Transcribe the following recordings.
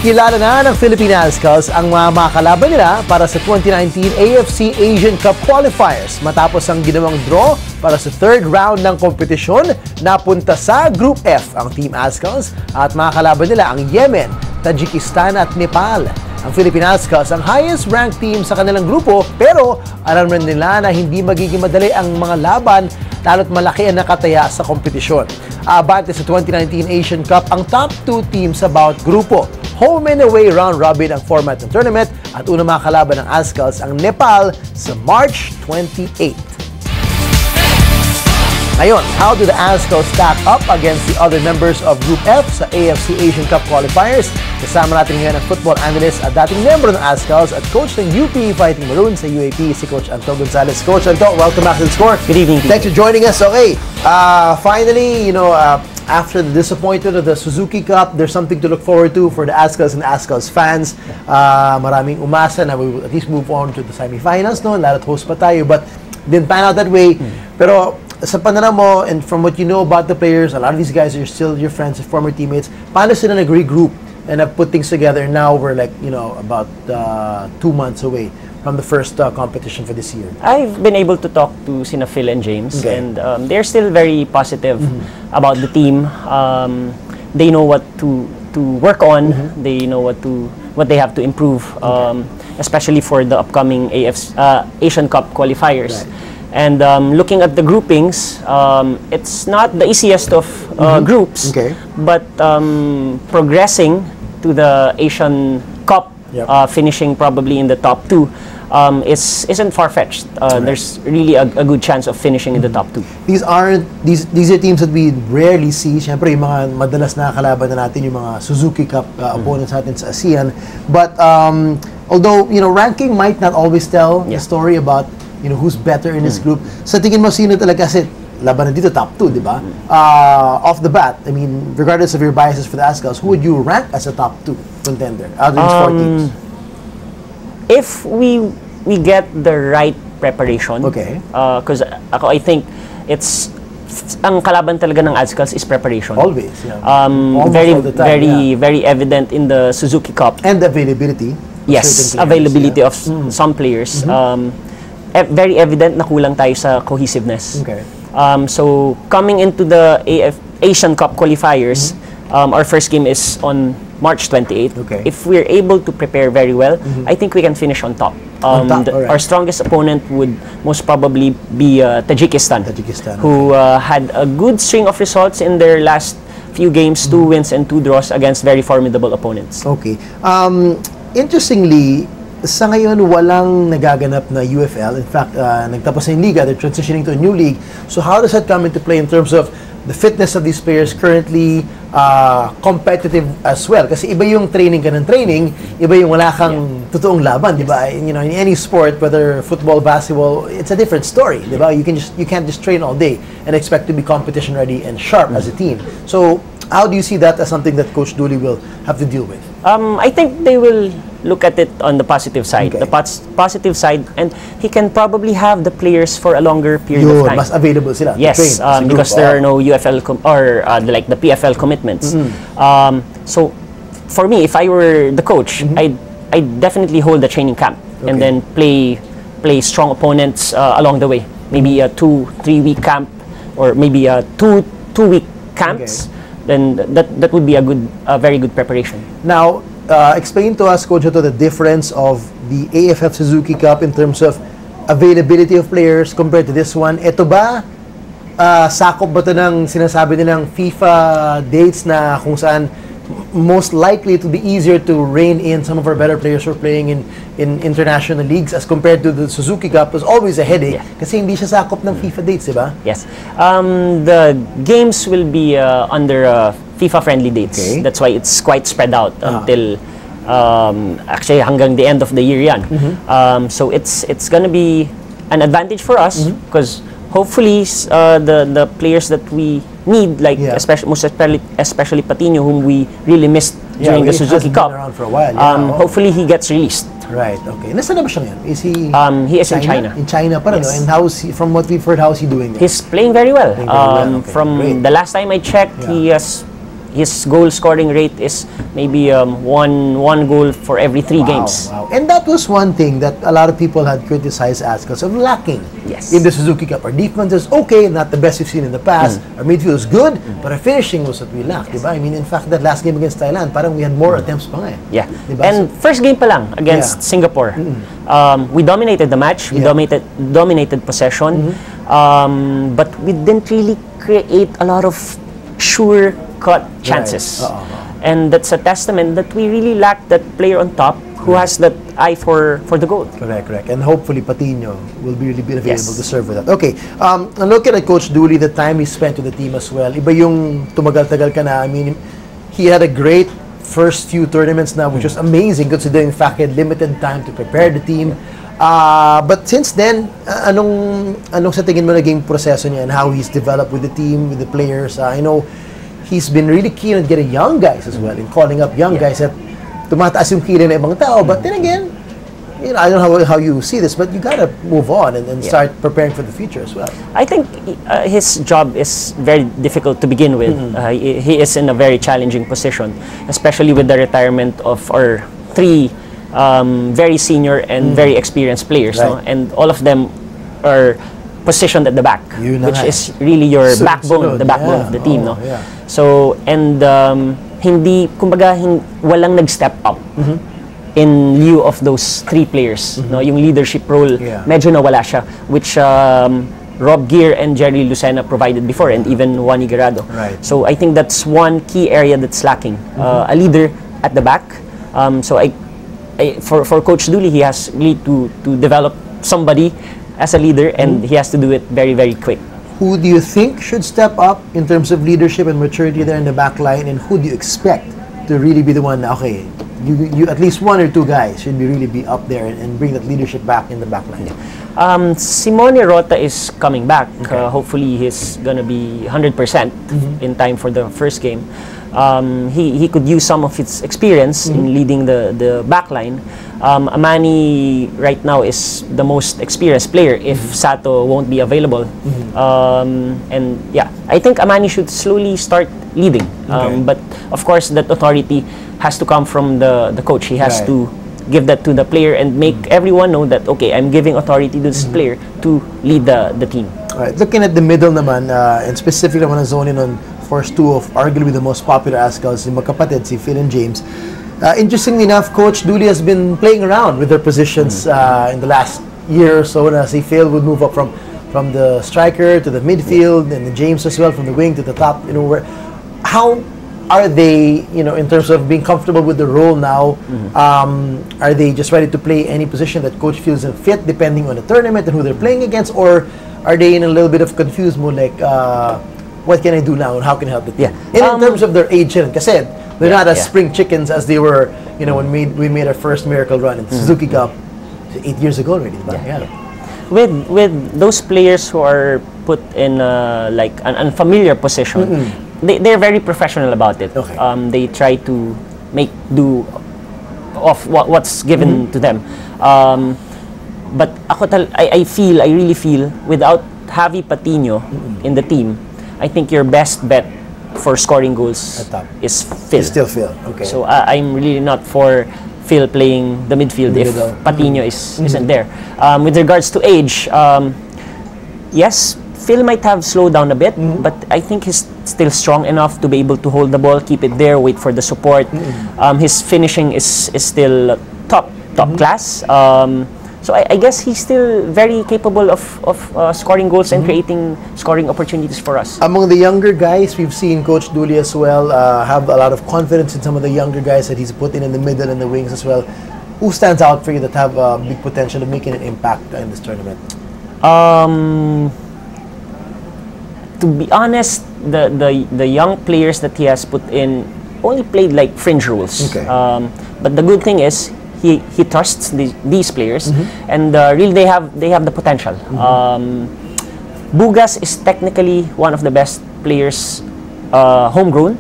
Kilala na ng Philippine Azkals ang mga makakalaban nila para sa 2019 AFC Asian Cup Qualifiers matapos ang ginawang draw para sa third round ng kompetisyon. Napunta sa Group F ang Team Azkals at makakalaban nila ang Yemen, Tajikistan at Nepal. Ang Philippine Azkals ang highest ranked team sa kanilang grupo, pero alam rin nila na hindi magiging madali ang mga laban lalo't malaki ang nakataya sa kompetisyon. Abante sa 2019 Asian Cup ang top 2 teams sa bawat grupo. Home and away round-robin ang format ng tournament at unang makakalaban ng Azkals ang Nepal sa March 28. Ngayon, how do the Azkals stack up against the other members of Group F sa AFC Asian Cup Qualifiers? Kasama natin ngayon ang Football Analyst at dating member ng Azkals at coach ng UP Fighting Maroons sa UAP, si Coach Anto Gonzales. Coach Anto, welcome back to the Score. Good evening. Thanks for joining us. Okay, finally, after the disappointment of the Suzuki Cup, there's something to look forward to for the Azkals and Azkals fans. Maraming umasa na we will at least move on to the semifinals, no? Lalo't host pa tayo, but didn't pan out that way. Pero sa pananaw mo, and from what you know about the players, a lot of these guys are still your friends and former teammates. Paano sila nag-regroup and have put things together? Now we're like, about 2 months away from the first competition for this year. I've been able to talk to Sina Phil and James, okay, and they're still very positive about the team. They know what to work on. They know what they have to improve, especially for the upcoming Asian Cup qualifiers. Right. And looking at the groupings, it's not the easiest of groups, okay, but progressing to the Asian Cup, finishing probably in the top 2, isn't far-fetched. Right. There's really a good chance of finishing in the top 2. These are teams that we rarely see. Siyempre, yung mga madalas nakakalaban na natin yung mga Suzuki Cup opponents natin sa ASEAN. But although ranking might not always tell the story about who's better in this group. Sa tingin mo, sino talaga kasi laban na dito top 2, di ba? Off the bat, I mean, regardless of your biases for the Azkals, who would you rank as a top 2 contender out of these 4 teams? If we get the right preparation, okay, because I think it's ang kalaban talaga ng Azkals is preparation. Always, yeah. Very all the time, very evident in the Suzuki Cup. And the availability. Yes, availability of some players. Very evident na kulang tayo sa cohesiveness. Okay. So coming into the Asian Cup qualifiers, our first game is on March 28th. Okay. If we're able to prepare very well, I think we can finish on top. Our strongest opponent would most probably be Tajikistan, who had a good string of results in their last few games, 2 wins and 2 draws against very formidable opponents. Okay. Interestingly, sa ngayon, walang nagaganap na UFL. In fact, nagtapos na yung liga. They're transitioning to a new league. So how does that come into play in terms of the fitness of these players currently, competitive as well? Kasi iba yung training ka ng training, iba yung wala kang totoong laban, di ba? In any sport, whether football, basketball, it's a different story, di ba? You can't just train all day and expect to be competition ready and sharp as a team. So how do you see that as something that Coach Dooley will have to deal with? I think they will look at it on the positive side. Okay. The positive side, and he can probably have the players for a longer period of time. Mas available sila. Yes, because there are no UFL like the PFL commitments. So for me, if I were the coach, I'd definitely hold the training camp and then play strong opponents along the way. Maybe a 2-3 week camp, or maybe a 2-week camps. Okay. Then that would be a very good preparation. Now, explain to us, Coach, the difference of the AFF Suzuki Cup in terms of availability of players compared to this one. Ito ba, sakop ba ito ng sinasabi nilang FIFA dates na kung saan most likely to be easier to rein in some of our better players who are playing in international leagues as compared to the Suzuki Cup? Was always a headache kasi hindi siya sakop ng FIFA dates, di ba? Yes. The games will be under FIFA-friendly dates. Okay. That's why it's quite spread out until actually hanggang the end of the year yan. So it's gonna be an advantage for us because hopefully the players that we need, like especially Patino, whom we really missed during the Suzuki Cup, around for a while. hopefully he gets released. Right. Okay. Nasaan na ba siya ngayon? Is he? He is in China. In China, pa rin. And how is he? From what we've heard, how is he doing? He's playing very well. Okay, from great. the last time I checked, he has his goal scoring rate is maybe one goal for every 3 games. Wow. And that was one thing that a lot of people had criticized Azkals of lacking in the Suzuki Cup. Our defense is okay, not the best we've seen in the past. Our midfield is good, but our finishing was what we lacked. Diba? I mean, in fact, that last game against Thailand, parang we had more attempts pa nga eh. Yeah. Diba? And first game pa lang against Singapore. We dominated the match. We dominated possession. But we didn't really create a lot of sure-cut chances. And that's a testament that we really lack that player on top who has that eye for the goal. Correct. And hopefully Patino will be really be available to serve with that. Okay, looking at Coach Dooley, the time he spent with the team as well, iba yung tumagal-tagal ka na. I mean, he had a great first few tournaments now, which was amazing considering the fact he had limited time to prepare the team. But since then, anong sa tingin mo naging proseso niya and how he's developed with the team, with the players? I know he's been really keen on getting young guys as well, and calling up young guys that tumataas yung kilay ng ibang tao. But then again, you know, I don't know how you see this, but you gotta move on and start preparing for the future as well. I think his job is very difficult to begin with. He is in a very challenging position, especially with the retirement of our 3 very senior and very experienced players, no? And all of them are positioned at the back, which is really your backbone, the backbone of the team, no? So, and kumbaga, walang nag-step up in lieu of those 3 players, no? Yung leadership role, medyo nawala siya, which Rob Gear and Jerry Lucena provided before, and even Juan Higuerado. So I think that's one key area that's lacking, a leader at the back. So for Coach Dooley, he has really to develop somebody as a leader, and he has to do it very, very quick. Who do you think should step up in terms of leadership and maturity there in the back line, and who do you expect to really be the one na, okay, you at least 1 or 2 guys should really be up there and bring that leadership back in the back line? Simone Rota is coming back. Hopefully he's gonna be 100% in time for the first game. He could use some of his experience in leading the back line. Amani right now is the most experienced player if Sato won't be available. And yeah, I think Amani should slowly start leading. But of course, that authority has to come from the coach. He has to give that to the player and make everyone know that, okay, I'm giving authority to this player to lead the team. Alright, looking at the middle naman, and specifically I want to zone in on first 2 of arguably the most popular Azkals, yung magkapatid, si Phil and James. Interestingly enough, Coach Dooley has been playing around with their positions in the last year or so. Si Phil would move up from the striker to the midfield, and the James as well from the wing to the top. You know, how are they, you know, in terms of being comfortable with the role now? Are they just ready to play any position that coach feels them fit, depending on the tournament and who they're playing against, or are they in a little bit of confused mode, like, what can I do now and how can I help the team? In terms of their age, kasi they're not as spring chickens as they were, you know, when we made our first miracle run in the Suzuki Cup 8 years ago already. With those players who are put in like an unfamiliar position, they're very professional about it. They try to make do of what's given to them. But I really feel without Javi Patino in the team, I think your best bet for scoring goals is Phil. It's still Phil. Okay. So I'm really not for Phil playing the midfield if Patino isn't there. With regards to age, yes, Phil might have slowed down a bit, but I think he's still strong enough to be able to hold the ball, keep it there, wait for the support. His finishing is still top class. So I guess he's still very capable of scoring goals and creating scoring opportunities for us. Among the younger guys, we've seen Coach Dooley as well have a lot of confidence in some of the younger guys that he's put in the middle and the wings as well. Who stands out for you that have big potential of making an impact in this tournament? To be honest, the young players that he has put in only played like fringe roles. But the good thing is, he trusts these players, and really they have the potential. Bugas is technically one of the best players, homegrown.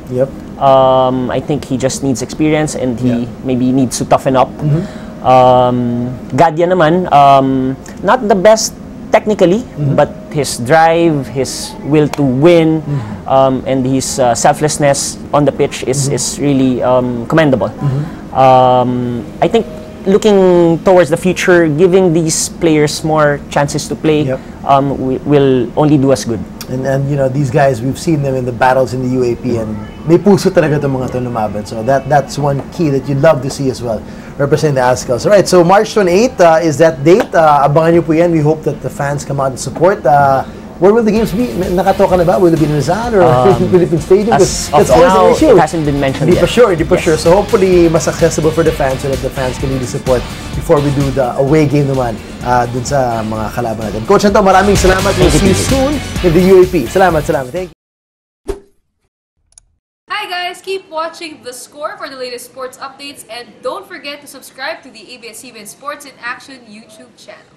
I think he just needs experience, and he maybe needs to toughen up. Gadya naman, not the best technically, but his drive, his will to win, and his selflessness on the pitch is really commendable. I think looking towards the future, giving these players more chances to play will only do us good. And you know, these guys, we've seen them in the battles in the UAP, and may puso talaga itong mga ito lumaban. So that's one key that you'd love to see as well, representing the Azkals. Alright, so March 28 is that date. Abangan nyo po yan. We hope that the fans come out and support. Where will the games be? Nakatoka na ba? Will it be in Rizal or in Philippine Stadium? As That's of always now, an issue. it hasn't been mentioned yet. Hindi pa sure. So hopefully, mas accessible for the fans so that the fans can really support before we do the away game naman dun sa mga kalaban natin. Coach Anto, maraming salamat. We'll see you soon in the UAP. Salamat. Thank you. Hi guys, keep watching The Score for the latest sports updates, and don't forget to subscribe to the ABS-CBN Sports in Action YouTube channel.